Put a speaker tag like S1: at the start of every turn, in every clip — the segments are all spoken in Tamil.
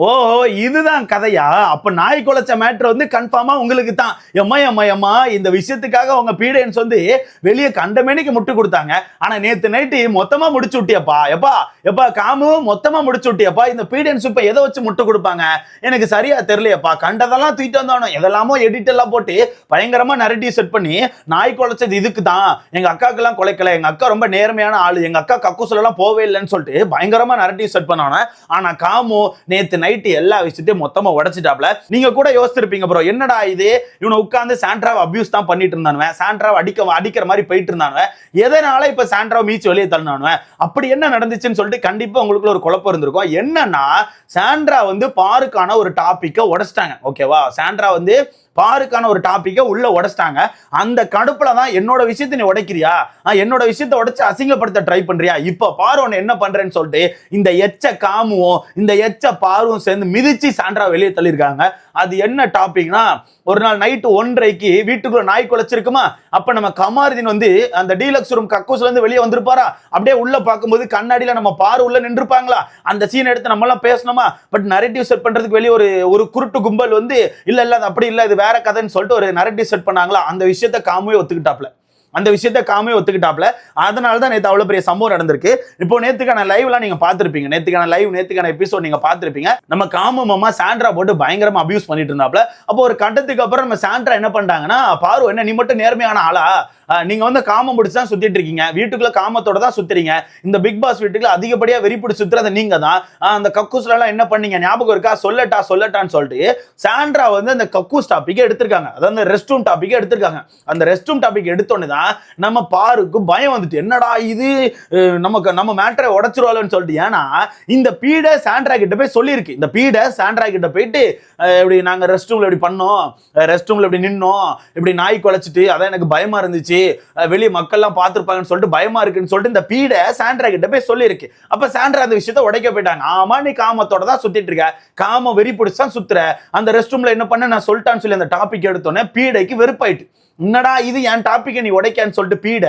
S1: ஓஹோ, இதுதான் கதையா? அப்ப நாய் குலைச்ச மேட்ரு வந்து கன்ஃபார்மா உங்களுக்கு தான். எம்மா இந்த விஷயத்துக்காக உங்க பீடியன்ஸ் வந்து வெளியே கண்டமேனிக்கு முட்டு கொடுத்தாங்க. ஆனா நேத்து நைட்டு மொத்தமா முடிச்சு விட்டியப்பா. எப்பா காமு மொத்தமா முடிச்சு விட்டியப்பா. இந்த பீடியன்ஸ் இப்ப எதை வச்சு முட்டு கொடுப்பாங்க எனக்கு சரியா தெரியலையப்பா. கண்டதெல்லாம் தூக்கிட்டு வந்தானோ எதெல்லாமோ எடிட் எல்லாம் போட்டு பயங்கரமா நரேட்டிவ் செட் பண்ணி நாய் குலைச்சது இதுக்கு தான், எங்க அக்காவுக்கு எல்லாம் குலைக்கல, எங்க அக்கா ரொம்ப நேர்மையான ஆளு, எங்க அக்கா கக்கூசுல எல்லாம் போவே இல்லைன்னு சொல்லிட்டு பயங்கரமா நரேட்டிவ் செட் பண்ணானே. ஆனா காமு நேத்து நைட்டு எல்லா விஷயத்தையும் மொத்தமா உடைச்சிட்டாப்ல. நீங்க கூட யோசிச்சிருப்பீங்க ப்ரோ, என்னடா இது இவனை உட்கார்ந்து சாண்ட்ராவை அபியூஸ் தான் பண்ணிட்டு இருந்தானுவன், சாண்ட்ராவை அடிக்கிற மாதிரி போயிட்டு இருந்தானுவன், எதனால இப்ப சாண்ட்ராவை மீச்சு வெளியே தள்ளினானுவன், அப்படி என்ன நடந்துச்சுன்னு சொல்லிட்டு கண்டிப்பா உங்களுக்குள்ள ஒரு குழப்பம் இருந்திருக்கும். என்னன்னா சாண்ட்ரா வந்து பாருக்கான ஒரு டாபிக்கை உடைச்சிட்டாங்க. ஓகேவா, சாண்ட்ரா வந்து பாருக்கான ஒரு டாபிக்கை உள்ள உடைச்சிட்டாங்க. அந்த கடுப்புல தான் என்னோட விஷயத்தை நீ உடைக்கிறியா, என்னோட விஷயத்தை உடைச்சு அசிங்கப்படுத்த ட்ரை பண்றியா, இப்ப பாரு உன்னை என்ன பண்றேன்னு சொல்லிட்டு இந்த எச்ச காமுவும் இந்த எச்ச பாரும் சேர்ந்து மிதிச்சு சாண்ட்ரா வெளியே தள்ளியிருக்காங்க. அது என்ன டாபிக்னா, ஒரு நாள் நைட்டு 1:30க்கு வீட்டுக்குள்ள நாய் குலைச்சிருக்குமா, அப்ப நம்ம கமாருதீன் வந்து அந்த டீலக்ஸ் ரூம் கக்கூஸ்ல இருந்து வெளியே வந்திருப்பாரா, அப்படியே உள்ள பார்க்கும்போது கண்ணாடியில நம்ம பாரு உள்ள நின்றுப்பாங்களா, அந்த சீன் எடுத்து நம்ம எல்லாம் பேசணுமா. பட் நரேட்டிவ் செட் பண்றதுக்கு வெளியே ஒரு குருட்டு கும்பல் வந்து இல்ல அது அப்படி இல்ல, இது வேற கதைன்னு சொல்லிட்டு ஒரு நரேட்டிவ் செட் பண்ணாங்களா. அந்த விஷயத்தை காமுவே ஒத்துக்கிட்டாப்ல. அதனால தான் நேற்று அவ்வளவு பெரிய சம்பவம் நடந்திருக்கு. இப்போ நேத்துக்கான லைவ்லாம் நீங்க பார்த்திருப்பீங்க, நேத்துக்கான எபிசோட் நீங்க பார்த்திருப்பீங்க. நம்ம காமு மாமா சாண்ட்ரா போட்டு பயங்கரமா அபியூஸ் பண்ணிட்டு இருந்தாப்ல. அப்போ ஒரு கட்டத்துக்கு அப்புறம் நம்ம சாண்ட்ரா என்ன பண்ணிட்டாங்கன்னா, பாரு என்ன நீ மட்டும் நேர்மையான ஆளா, நீங்க வந்து காமம் பிடிச்சு தான் சுத்திட்டு இருக்கீங்க, வீட்டுக்குள்ள காமத்தோட தான் சுத்துறீங்க, இந்த பிக் பாஸ் வீட்டுக்குள்ள அதிகப்படியா வெறிப்பிடி சுத்துறது நீங்க தான், அந்த கக்கூஸ்ல எல்லாம் என்ன பண்ணீங்க ஞாபகம் இருக்கா, சொல்லட்டான்னு சொல்லிட்டு சாண்ட்ரா வந்து அந்த கக்கூஸ் டாபிக் எடுத்திருக்காங்க, அதாவது அந்த ரெஸ்ட் ரூம் டாபிக் எடுத்திருக்காங்க. அந்த ரெஸ்ட் ரூம் டாபிக் எடுத்தோன்னு தான் நம்ம பாருக்கு பயம் வந்துட்டு, என்னடா இது நம்ம மேட்டரை உடைச்சிருவாளன்னு சொல்லிட்டு. ஏன்னா இந்த பீட சாண்ட்ரா கிட்ட போய் சொல்லியிருக்கு, இந்த பீட சாண்ட்ரா கிட்ட போயிட்டு இப்படி நாங்க ரெஸ்ட் ரூம்ல இப்படி பண்ணோம், ரெஸ்ட் ரூம்ல இப்படி நின்னோம், இப்படி நாய் குலைச்சிட்டு அதான் எனக்கு பயமா இருந்துச்சு, வெளியே மக்கள்லாம் பார்த்துருப்பாங்கன்னு சொல்லிட்டு பயமா இருக்குன்னு சொல்லிட்டு இந்த பீட சாண்ட்ரா கிட்ட போய் சொல்லியிருக்கு. அப்ப சாண்ட்ரா அந்த விஷயத்தை உடைக்க போயிட்டாங்க. ஆமா நீ காமத்தோட தான் சுத்திட்டு இருக்க, காம வெறி பிடிச்சு தான் சுத்துற, அந்த ரெஸ்ட் ரூம்ல என்ன பண்ண நான் சொல்லிட்டான்னு சொல்லி அந்த டாபிக் எடுத்தோன்னே பீடைக்கு வெறுப்பாயிட்டு, என்னடா இது என் டாபிக்கை நீ உடைக்கான்னு சொல்லிட்டு பீட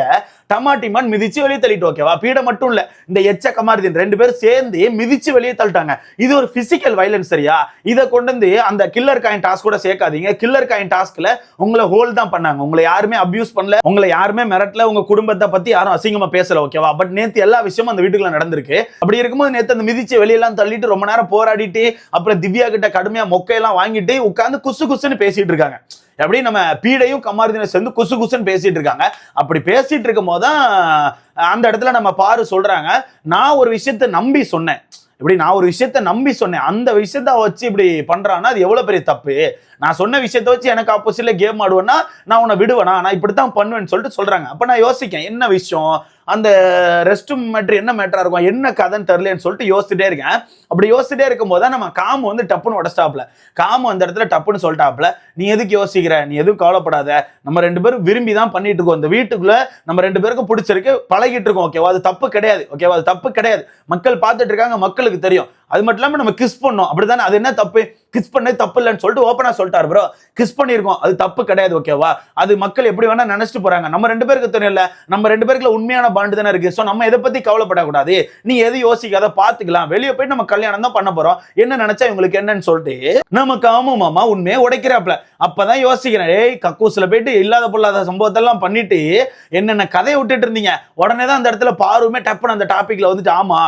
S1: டமாட்டிமான் மிதிச்சு வெளியே தள்ளிட்டு. ஓகேவா, பீட மட்டும் இல்ல, இந்த எச்ச கமாருதீன் 2 பேரும் சேர்ந்து மிதிச்சு வெளியே தள்ளிட்டாங்க. இது ஒரு பிசிக்கல் வயலன்ஸ் சரியா. இதை கொண்டு வந்து அந்த கில்லர் காயின் டாஸ்க் கூட சேர்க்காதீங்க. கில்லர் காயின் டாஸ்க்ல உங்களை ஹோல்ட் தான் பண்ணாங்க, உங்களை யாருமே அபியூஸ் பண்ணல, உங்களை யாருமே மிரட்டல, உங்க குடும்பத்தை பத்தி யாரும் அசிங்கமா பேசல. ஓகேவா, பட் நேத்து எல்லா விஷயமும் அந்த வீட்டுக்குள்ள நடந்திருக்கு. அப்படி இருக்கும்போது நேத்து அந்த மிதிச்சு வெளியெல்லாம் தள்ளிட்டு ரொம்ப நேரம் போராடிட்டு அப்புறம் திவ்யா கிட்ட கடுமையா மொக்கையெல்லாம் வாங்கிட்டு உட்கார்ந்து குசுன்னு பேசிட்டு இருக்காங்க. எப்படி நம்ம பீடையும் கமாருதீனும் சேர்ந்து குசுன்னு பேசிட்டு இருக்காங்க. அப்படி பேசிட்டு இருக்கும் போதுதான் அந்த இடத்துல நம்ம பாரு சொல்றாங்க, நான் ஒரு விஷயத்தை நம்பி சொன்னேன், அந்த விஷயத்த வச்சு இப்படி பண்றான்னா அது எவ்வளவு பெரிய தப்பு, நான் சொன்ன விஷயத்த வச்சு எனக்கு ஆப்போசிட்ல கேம் ஆடுவேன்னா நான் உன்னை விடுவேனா, நான் இப்படித்தான் பண்ணுவேன்னு சொல்லிட்டு சொல்றாங்க. அப்ப நான் யோசிக்கேன் என்ன விஷயம், அந்த ரெஸ்ட் ரூம் மேட்ரு என்ன மேட்டரா இருக்கும், என்ன கதைன்னு தெரியலன்னு சொல்லிட்டு யோசிச்சுட்டே இருக்கேன். அப்படி யோசிச்சுட்டே இருக்கும் போது நம்ம காமு வந்து டப்புன்னு உடச்சிட்டாப்ல. காமு அந்த இடத்துல டப்புன்னு சொல்லிட்டாப்ல, நீ எதுக்கு யோசிக்கிற, நீ எதுவும் கவலைப்படாத, நம்ம 2 பேரும் விரும்பி தான் பண்ணிட்டு இருக்கோம், இந்த வீட்டுக்குள்ள நம்ம 2 பேருக்கும் பிடிச்சிருக்கு, பழகிட்டு இருக்கோம். ஓகேவா, அது தப்பு கிடையாது. ஓகேவா, அது தப்பு கிடையாது, மக்கள் பார்த்துட்டு இருக்காங்க, மக்களுக்கு தெரியும். அது மட்டும் இல்லாம நம்ம கிஸ் பண்ணோம், அப்படித்தானே, அது என்ன தப்பு, கிஸ் பண்ணது தப்பு இல்லைன்னு சொல்லிட்டு ஓப்பனா சொல்லிட்டாரு ப்ரோ, கிஸ் பண்ணியிருக்கோம், அது தப்பு கிடையாது. ஓகேவா, அது மக்கள் எப்படி வேணா நினைச்சிட்டு போறாங்க, நம்ம 2 பேருக்கு தெரியல, நம்ம 2 பேருக்குள்ள உண்மையான பாண்டு தானே இருக்கு. சோ நம்ம எதை பத்தி கவலைப்படக்கூடாது, நீ எது யோசிக்காத, பாத்துக்கலாம், வெளியே போயிட்டு நம்ம கல்யாணம் தான் பண்ண போறோம், என்ன நினைச்சா இவங்களுக்கு என்னன்னு சொல்லிட்டு நம்ம காமு மாமா உண்மையை உடைக்கிறாப்ல. அப்பதான் யோசிக்கிறேன், ஏய் கக்கூஸ்ல போயிட்டு இல்லாத பொல்லாத சம்பவத்தெல்லாம் பண்ணிட்டு என்னென்ன கதையை விட்டுட்டு இருந்தீங்க. உடனே தான் அந்த இடத்துல பாருமே டப்புன்னு அந்த டாபிக்ல வந்துட்டு, ஆமா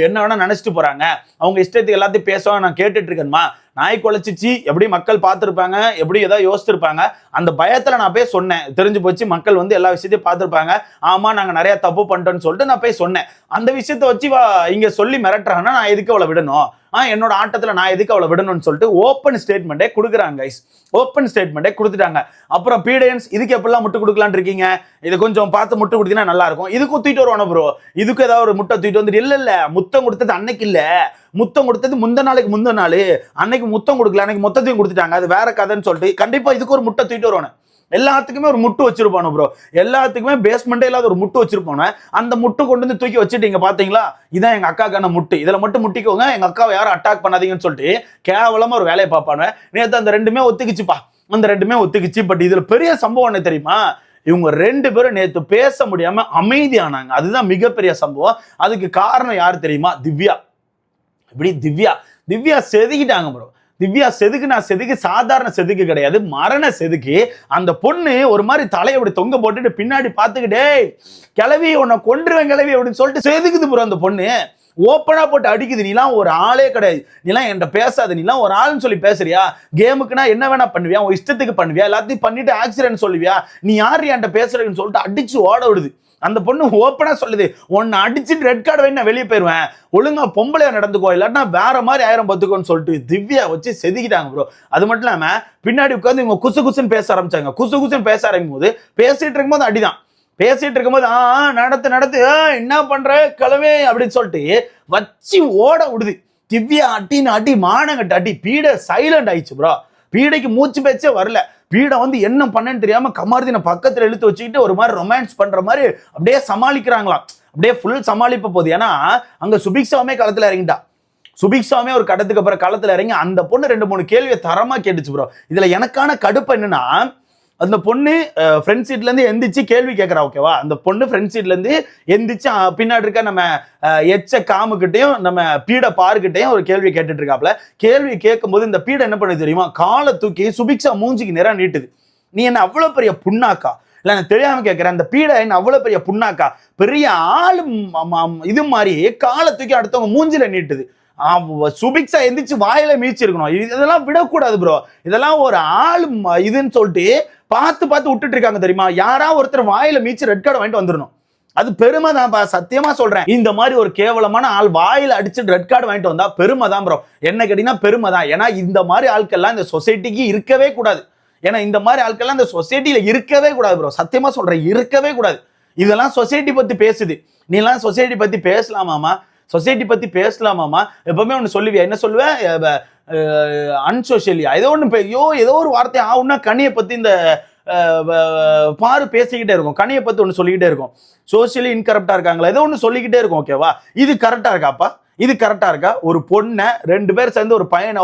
S1: என்ன வேணா நினைச்சிட்டு போறாங்க, அவங்க இஷ்டத்துக்கு எல்லாத்தையும் பேசுவாங்க, நான் கேட்டுட்டு இருக்கேன்மா, நாய் குலைச்சிச்சு எப்படி மக்கள் பார்த்துருப்பாங்க, எப்படி ஏதாவது யோசிச்சிருப்பாங்க, அந்த பயத்துல நான் போய் சொன்னேன், தெரிஞ்சு போச்சு மக்கள் வந்து எல்லா விஷயத்தையும் பார்த்துருப்பாங்க, ஆமா நாங்க நிறைய தப்பு பண்ணிட்டோம்னு சொல்லிட்டு நான் போய் சொன்னேன். அந்த விஷயத்த வச்சு இங்க சொல்லி மிரட்டுறாங்கன்னா நான் எதுக்கு அவளை விடணும், என்னோட ஆட்டத்துல நான் எதுக்கு அவளை விடணும்னு சொல்லிட்டு ஓப்பன் ஸ்டேட்மெண்டே கொடுக்குறாங்க கைஸ், ஓப்பன் ஸ்டேட்மெண்டே கொடுத்துட்டாங்க. அப்புறம் பீடியன்ஸ் இதுக்கு எப்படிலாம் முட்டு கொடுக்கலான்னு இருக்கீங்க, இதை கொஞ்சம் பார்த்து முட்டு கொடுத்தீங்கன்னா நல்லா இருக்கும், இதுக்கும் தூக்கிட்டு வருவானோ ப்ரோ, இதுக்கு ஏதாவது ஒரு முட்டை தூக்கிட்டு வந்துட்டு, இல்ல முத்தம் கொடுத்தது அன்னைக்கு இல்ல, முத்தம் கொடுத்தது முந்தின நாள், அன்னைக்கு முத்தம் கொடுக்கல, அன்னைக்கு மொத்தத்தையும் கொடுத்துட்டாங்க, அது வேற கதைன்னு சொல்லிட்டு கண்டிப்பா இதுக்கு ஒரு முட்டை தூக்கிட்டு வருவானு. எல்லாத்துக்குமே ஒரு முட்டு வச்சிருப்பானு ப்ரோ, எல்லாத்துக்குமே பேஸ்மெண்டே இல்லாத ஒரு முட்டு வச்சிருப்பானு. அந்த முட்டு கொண்டு வந்து தூக்கி வச்சுட்டீங்க பாத்தீங்களா, இதான் எங்க அக்காக்கான முட்டு, இதுல மட்டும் முட்டிக்கோங்க, எங்க அக்காவை யாரும் அட்டாக் பண்ணாதீங்கன்னு சொல்லிட்டு கேவலமா ஒரு வேலையை பார்ப்பானு. நேற்று அந்த 2மே ஒத்துக்குச்சுப்பா, அந்த 2மே ஒத்துக்குச்சு. பட் இதுல பெரிய சம்பவம் என்ன தெரியுமா, இவங்க 2 பேரும் நேற்று பேச முடியாம அமைதியானாங்க, அதுதான் மிகப்பெரிய சம்பவம். அதுக்கு காரணம் யாரு தெரியுமா, திவ்யா. இப்படி திவ்யா செதுக்கிட்டாங்க ப்ரோ. திவ்யா செதுக்கு சாதாரண செதுக்கு கிடையாது, மரண செதுக்கு. அந்த பொண்ணு ஒரு மாதிரி தலையை அப்படி தொங்க போட்டுட்டு பின்னாடி பார்த்துக்கிட்டே கிளவி உன்னை கொன்றுவேன் கிளவி அப்படின்னு சொல்லிட்டு செதுக்குது ப்ரோ. அந்த பொண்ணு ஓப்பனா போட்டு அடிக்குது. நீலாம் ஒரு ஆளே கிடையாது, நீலாம் என்கிட்ட பேசாத, நீலாம் ஒரு ஆள்னு சொல்லி பேசுறியா? கேமுக்குன்னா என்ன வேணா பண்ணுவியா? உன் இஷ்டத்துக்கு பண்ணுவியா? எல்லாத்தையும் பண்ணிட்டு ஆக்சிடென்ட் சொல்லுவியா? நீ யார் என்கிட்ட பேசுறேன்னு சொல்லிட்டு அடிச்சு ஓட விடுது. அந்த பொண்ணு ஓப்பனா சொல்லுது, உன்னை அடிச்சுட்டு ரெட் கார்டு வாங்கி நான் வெளியே போயிருவேன், ஒழுங்கா பொம்பளையா நடந்துக்கோ, இல்லாட்டா வேற மாதிரி ஆயிரம் பத்துக்கோன்னு சொல்லிட்டு திவ்யா வச்சு செதுக்கிட்டாங்க ப்ரோ. அது மட்டும் இல்லாம பின்னாடி உட்காந்து இவங்க குசு குசுன்னு பேச ஆரம்பிச்சாங்க. குசு குசுன்னு பேச ஆரம்பிக்கும் போது பேசிட்டு இருக்கும்போது அடிதான். பேசிட்டு இருக்கும்போது நடத்து என்ன பண்ற கிளவே அப்படின்னு சொல்லிட்டு வச்சு ஓட விடுது. திவ்யா அட்டின்னு அடி, மானங்கட்ட அடி. பீடை சைலண்ட் ஆயிடுச்சு ப்ரோ. பீடைக்கு மூச்சு பேச்சே வரல. பீடை வந்து என்ன பண்ணேன்னு தெரியாம கமர்தினை பக்கத்துல இழுத்து வச்சுக்கிட்டு ஒரு மாதிரி ரொமான்ஸ் பண்ற மாதிரி அப்படியே சமாளிக்கிறாங்களாம். அப்படியே ஃபுல் சமாளிப்ப போகுது. ஏன்னா அங்க சுபிக்ஷாவுமே களத்துல இறங்கிட்டா. சுபிக்ஷாவுமே ஒரு கடத்துக்கு அப்புறம் களத்துல இறங்கி அந்த பொண்ணு 2-3 கேள்வியை தரமா கேட்டுச்சு ப்ரோ. இதுல எனக்கான கடுப்பு என்னன்னா, அந்த பொண்ணு ஃப்ரண்ட் சீட்ல இருந்து எந்திரிச்சு கேள்வி கேட்கறா. ஓகேவா? அந்த பொண்ணு ஃப்ரண்ட் சீட்ல இருந்து எந்திரிச்சு பின்னாடி இருக்க நம்ம காமுகிட்டையும் நம்ம பீடை பாருக்கிட்டையும் ஒரு கேள்வி கேட்டுட்டு இருக்காப்ல. கேள்வி கேட்கும் போது இந்த பீடை என்ன பண்ணுது தெரியுமா? காலை தூக்கி சுபிக்ஷா மூஞ்சிக்கு நேரா நீட்டுது. நீ என்ன அவ்வளவு பெரிய புண்ணாக்கா? இல்ல நான் தெரியாம கேட்கிறேன், அந்த பீடை என்ன அவ்வளவு பெரிய புண்ணாக்கா? பெரிய ஆளு இது மாதிரி காலை தூக்கி அடுத்தவங்க மூஞ்சில நீட்டுது. சுபிக்ஷா எந்திரிச்சு வாயில மீச்சிருக்கணும். இதெல்லாம் விடக்கூடாது ப்ரோ. இதெல்லாம் ஒரு ஆள் இதுன்னு சொல்லிட்டு பார்த்து விட்டுட்டு இருக்காங்க தெரியுமா? யாரா ஒருத்தர் வாயில மீச்சு ரெட் கார்டு வாங்கிட்டு வந்துடணும். அது பெருமை தான், சத்தியமா சொல்றேன். இந்த மாதிரி ஒரு கேவலமான ஆள் வாயில அடிச்சு ரெட் கார்டு வாங்கிட்டு வந்தா பெருமை தான் ப்ரோ. என்ன கேட்டீங்கன்னா பெருமை தான். ஏன்னா இந்த மாதிரி ஆட்கள்லாம் இந்த சொசைட்டிக்கு இருக்கவே கூடாது. ஏன்னா இந்த மாதிரி ஆட்கள்லாம் இந்த சொசைட்டியில இருக்கவே கூடாது ப்ரோ. சத்தியமா சொல்றேன், இருக்கவே கூடாது. இதெல்லாம் சொசைட்டி பத்தி பேசுது. நீ எல்லாம் சொசைட்டி பத்தி பேசலாமாமா? சொசைட்டி பத்தி பேசலாமாமா? எப்பவுமே ஒன்று சொல்லுவியா, என்ன சொல்லுவேன்? அன்சோஷியலியா ஏதோ ஒன்று, ஏதோ ஒரு வார்த்தை ஆகுன்னா கனியை பத்தி இந்த பாரு பேசிக்கிட்டே இருக்கும். கனியை பத்தி ஒன்று சொல்லிக்கிட்டே இருக்கும். சோசியலி இன்கரப்டா இருக்காங்களா ஏதோ ஒன்று சொல்லிக்கிட்டே இருக்கும். ஓகேவா? இது கரெக்டா இருக்காப்பா? இது கரெக்டா இருக்கா? ஒரு பொண்ணை 2 பேர் சேர்ந்து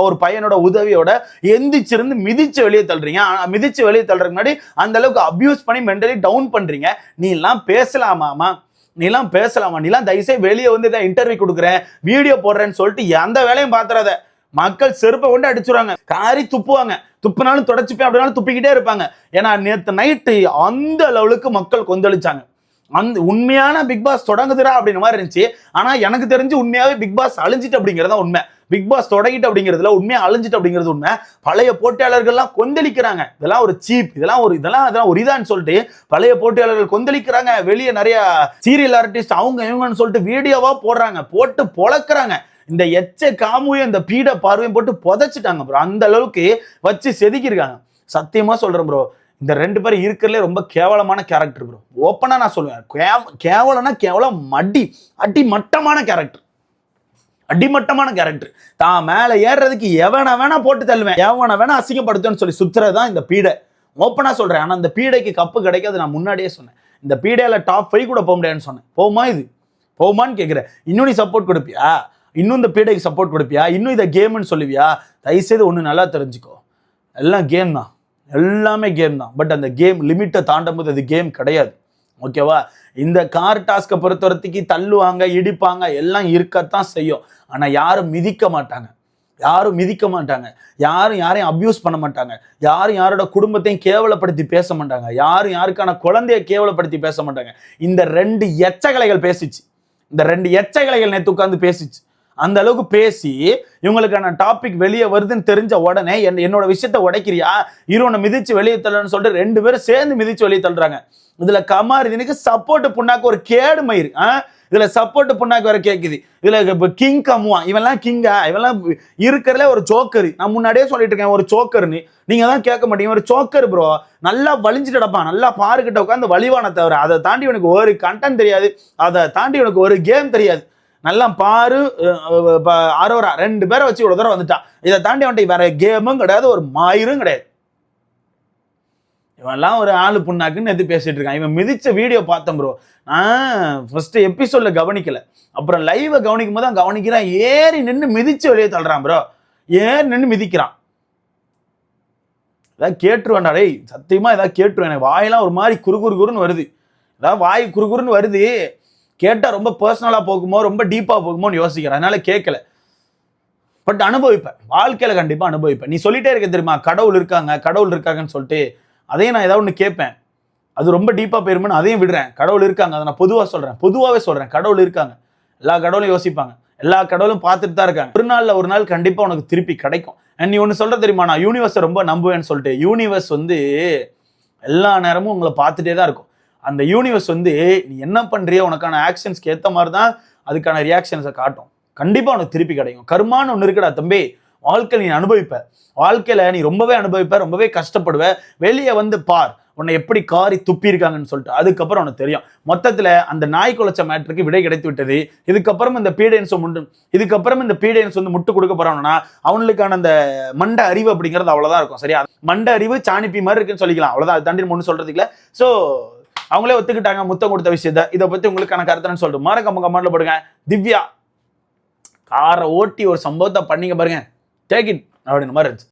S1: ஒரு பையனோட உதவியோட எந்திரிச்சிருந்து மிதிச்சு வெளியே தள்ளுறீங்க. மிதிச்சு வெளியே தள்ளுறதுக்கு முன்னாடி அந்த அளவுக்கு அபியூஸ் பண்ணி மென்டலி டவுன் பண்றீங்க. நீ எல்லாம் பேசலாமாமா? நீலாம் பேசலாமா? நீலாம் தயவுசெய்து வெளியே வந்து இதை இன்டர்வியூ கொடுக்குறேன், வீடியோ போடுறேன்னு சொல்லிட்டு எந்த வேலையும் பார்த்துறாத. மக்கள் செருப்பை கொண்டு அடிச்சுருவாங்க, காரி துப்புவாங்க. துப்புனாலும் தொடச்சுப்பேன் அப்படின்னாலும் துப்பிக்கிட்டே இருப்பாங்க. ஏன்னா நேற்று நைட்டு அந்த லெவலுக்கு மக்கள் கொந்தளிச்சாங்க. அந்த உண்மையான பிக் பாஸ் தொடங்குதுரா அப்படின்ற மாதிரி இருந்துச்சு. ஆனா எனக்கு தெரிஞ்சு உண்மையாவே பிக் பாஸ் அழிஞ்சிட்டு அப்படிங்கிறதா உண்மை. பிக் பாஸ் தொடங்கிட்டு அப்படிங்கிறதுல உண்மையா அழிஞ்சிட்டு அப்படிங்கிறது உண்மை. பழைய போட்டியாளர்கள்லாம் கொந்தளிக்கிறாங்க. இதெல்லாம் ஒரு சீப், இதெல்லாம் ஒரு இதான்னு சொல்லிட்டு பழைய போட்டியாளர்கள் கொந்தளிக்கிறாங்க. வெளியே நிறைய சீரியல் ஆர்டிஸ்ட் அவங்க இவங்கன்னு சொல்லிட்டு வீடியோவா போடுறாங்க, போட்டு பொழக்கிறாங்க. இந்த காமுவையும் இந்த பீட பார்வையும் போட்டு புதைச்சிட்டாங்க ப்ரோ. அந்த அளவுக்கு வச்சு செதுக்கிருக்காங்க. சத்தியமா சொல்றேன் ப்ரோ, இந்த 2 பேரும் இருக்கிறதுலே ரொம்ப கேவலமான கேரக்டர் ப்ரோ. ஓப்பனா நான் சொல்லுவேன், கேவலம்னா கேவலம், அடிமட்டமான கேரக்டர். அடிமட்டமான கேரக்டர். தான் மேல ஏறுறதுக்கு எவனை வேணா போட்டு தள்ளுவேன், எவனை வேணா அசிங்கப்படுத்துன்னு சொல்லி சுத்துறதுதான் இந்த பீடை. ஓப்பனா சொல்றேன். ஆனா இந்த பீடைக்கு கப்பு கிடைக்காது. நான் முன்னாடியே சொன்னேன், இந்த பீடையில டாப் 5 கூட போக முடியாதுன்னு சொன்னேன். போகுமா? இது போகுமான்னு கேட்கிறேன். இன்னும் நீ சப்போர்ட் கொடுப்பியா? இன்னும் இந்த பீடைக்கு சப்போர்ட் கொடுப்பியா? இன்னும் இதை கேம்னு சொல்லுவியா? தயவுசெய்து ஒன்று நல்லா தெரிஞ்சுக்கோ, எல்லாம் கேம் தான், எல்லாமே கேம் தான். பட் அந்த கேம் லிமிட்டை தாண்டும் போது அது கேம் கிடையாது. ஓகேவா? இந்த கார் டாஸ்கை பொறுத்த வரைக்கும் தள்ளுவாங்க, இடிப்பாங்க, எல்லாம் இருக்கத்தான் செய்யும். ஆனா யாரும் மிதிக்க மாட்டாங்க, யாரும் யாரையும் அபியூஸ் பண்ண மாட்டாங்க, யாரும் யாரோட குடும்பத்தையும் கேவலப்படுத்தி பேச மாட்டாங்க, யாரும் யாருக்கான குழந்தைய கேவலப்படுத்தி பேச மாட்டாங்க. இந்த 2 எச்சகலைகள் பேசிச்சு, இந்த 2 எச்சகலைகள் நேற்று உட்கார்ந்து பேசிச்சு. அந்த அளவுக்கு பேசி இவங்களுக்கான டாபிக் வெளியே வருதுன்னு தெரிஞ்ச உடனே என்னோட விஷயத்த உடைக்கிறியா, இருவனை மிதிச்சு வெளியே தள்ளுன்னு சொல்லிட்டு 2 பேரும் சேர்ந்து மிதிச்சு வெளியே தள்ளுறாங்க. இதுல கமாருதீனுக்கு சப்போர்ட் புண்ணாக்கு ஒரு கேடு மயிர். இதுல சப்போர்ட் புண்ணாக்கு வர கேக்குது. இதுல கிங் கம்முவான், இவெல்லாம் கிங்கா? இவெல்லாம் இருக்கிறதுல ஒரு சோக்கரு. நான் முன்னாடியே சொல்லிட்டு இருக்கேன், ஒரு சோக்கர்னு. நீங்க தான் கேட்க மாட்டீங்க. ஒரு சோக்கர் ப்ரோ. நல்லா வலிஞ்சுட்டு கிடப்பான், நல்லா பாருக்கிட்ட உட்காந்து வலிவான தவிர அதை தாண்டி உனக்கு ஒரு கண்டென்ட் தெரியாது, அதை தாண்டி உனக்கு ஒரு கேம் தெரியாது. நல்லா பாரு அரோரா 2 பேரை வச்சு ஒரு தடவை வந்துட்டான். இதை தாண்டி வந்துட்டு வேற கேமும் கிடையாது, ஒரு மாயிரும் கிடையாது. இவெல்லாம் ஒரு ஆளு புண்ணாக்குன்னு எது பேசிட்டு இருக்கான். இவன் மிதிச்ச வீடியோ பார்த்தேன் ப்ரோ. ஃபர்ஸ்ட் எபிசோட்ல கவனிக்கல, அப்புறம் லைவ கவனிக்கும் போது தான் கவனிக்கிறான். ஏறி நின்று மிதிச்சு வெளியே தள்ளுறான் ப்ரோ. ஏறி நின்று மிதிக்கிறான். ஏதாவது கேட்டுருவேன்டா டேய், சத்தியமா ஏதாவது கேட்டுருவேன். எனக்கு வாயெல்லாம் ஒரு மாதிரி குறுகுறுன்னு வருது. ஏதாவது வாய் குறுகுறுன்னு வருது, கேட்டா ரொம்ப பர்சனலா போகுமோ, ரொம்ப டீப்பா போகுமோன்னு யோசிக்கிறேன். அதனால கேட்கல. பட் அனுபவிப்பேன், வாழ்க்கையில கண்டிப்பா அனுபவிப்பேன். நீ சொல்லிட்டே இருக்க தெரியுமா, கடவுள் இருக்காங்கன்னு சொல்லிட்டு, அதையும் நான் ஏதாவது ஒன்று கேட்பேன். அது ரொம்ப டீப்பா போயிருமேன்னு அதையும் விடுறேன். கடவுள் இருக்காங்க, அதை நான் பொதுவாகவே சொல்றேன். கடவுள் இருக்காங்க, எல்லா கடவுளும் யோசிப்பாங்க, எல்லா கடவுளும் பார்த்துட்டு தான் இருக்காங்க. ஒரு நாள் கண்டிப்பா உனக்கு திருப்பி கிடைக்கும். நீ ஒன்று சொல்ற தெரியுமா, நான் யூனிவர்ஸை ரொம்ப நம்புவேன்னு சொல்லிட்டு. யூனிவர்ஸ் வந்து எல்லா நேரமும் உங்களை பார்த்துட்டே தான் இருக்கும். அந்த யூனிவர்ஸ் வந்து நீ என்ன பண்றியோ உனக்கான ஆக்ஷன்ஸ்க்கு ஏற்ற மாதிரி தான் அதுக்கான ரியாக்ஷன்ஸை காட்டும். கண்டிப்பா உனக்கு திருப்பி கிடைக்கும். கர்மான்னு ஒன்று இருக்குடா தம்பி, வாழ்க்கை நீ அனுபவிப்ப, வாழ்க்கையில நீ ரொம்பவே அனுபவிப்ப, ரொம்பவே கஷ்டப்படுவ. வெளியே வந்து பார் உன்னை எப்படி காரி துப்பி இருக்காங்கன்னு சொல்லிட்டு, அதுக்கப்புறம் உனக்கு தெரியும். மொத்தத்துல அந்த நாய் குலைச்ச மேட்டருக்கு விடை கிடைத்து விட்டது. இதுக்கப்புறம் இந்த பீடியன்ஸ் வந்து முட்டு கொடுக்க போறான்னா அவனுக்கான அந்த மண்ட அறிவு அப்படிங்கிறது அவ்வளவுதான் இருக்கும். சரியா, மண்ட அறிவு சாணிப்பி மாதிரி இருக்குன்னு சொல்லிக்கலாம். அவ்வளவுதான், அது தாண்டி ஒண்ணு சொல்றதுக்கு இல்ல. சோ அவங்களே ஒத்துக்கிட்டாங்க முத்தம் கொடுத்த விஷயத்த. இதை பத்தி உங்களுக்கான கருத்துன்னு சொல்லிட்டு மறக்காம கமெண்ட்ல போடுங்க. திவ்யா காரை ஓட்டி ஒரு சம்பவத்தை பண்ணீங்க பாருங்க, டேக் இட் அப்படின்னு மாதிரி இருந்துச்சு.